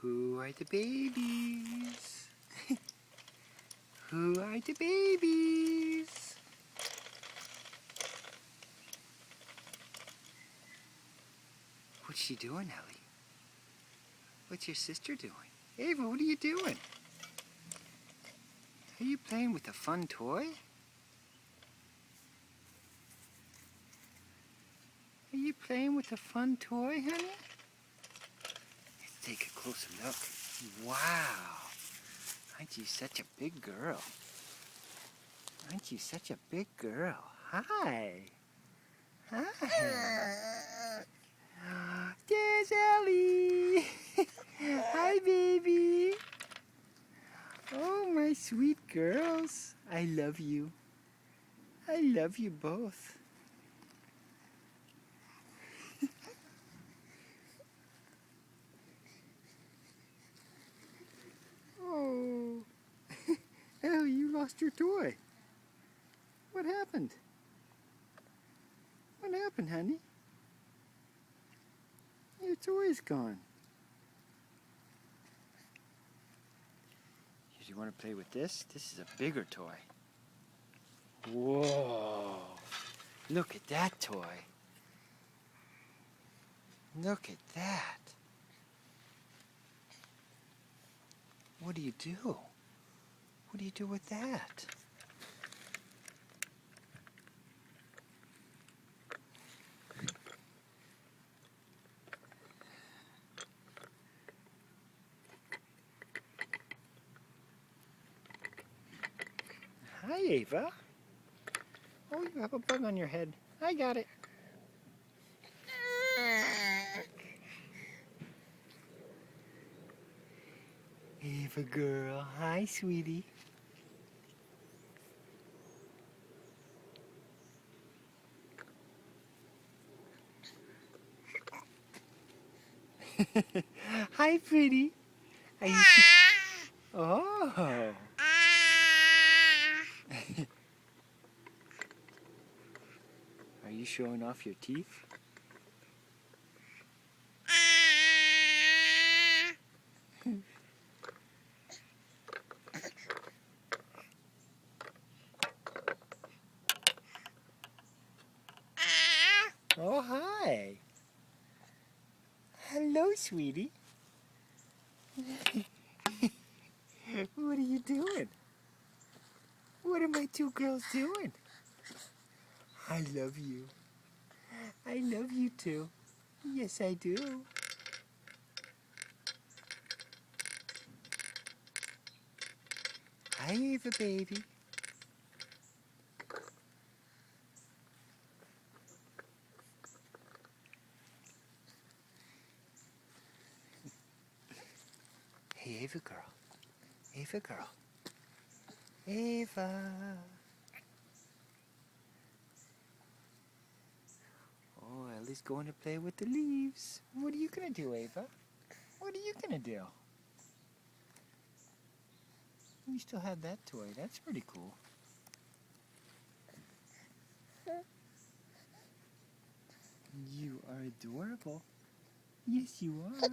Who are the babies? Who are the babies? What's she doing, Ellie? What's your sister doing? Ava, what are you doing? Are you playing with a fun toy? Are you playing with a fun toy, honey? Let's take a closer look. Wow! Aren't you such a big girl? Aren't you such a big girl? Hi! Hi! There's Ellie! Hi, baby! Oh, my sweet girls. I love you. I love you both. Oh, Ellie, you lost your toy. What happened? What happened, honey? Your toy's gone. Do you want to play with this? This is a bigger toy. Whoa! Look at that toy. Look at that. What do you do? What do you do with that? Hi, Ava. Oh, you have a bug on your head. I got it. Ava girl. Hi, sweetie. Hi, pretty. Are you... Oh. Are you showing off your teeth? Oh, hi. Hello, sweetie. What are you doing? What are my two girls doing? I love you. I love you too. Yes, I do. Hi, Ava, baby. Hey, Ava girl. Ava girl. Ava. Oh, Ellie's going to play with the leaves. What are you going to do, Ava? What are you going to do? You still have that toy. That's pretty cool. You are adorable. Yes, you are.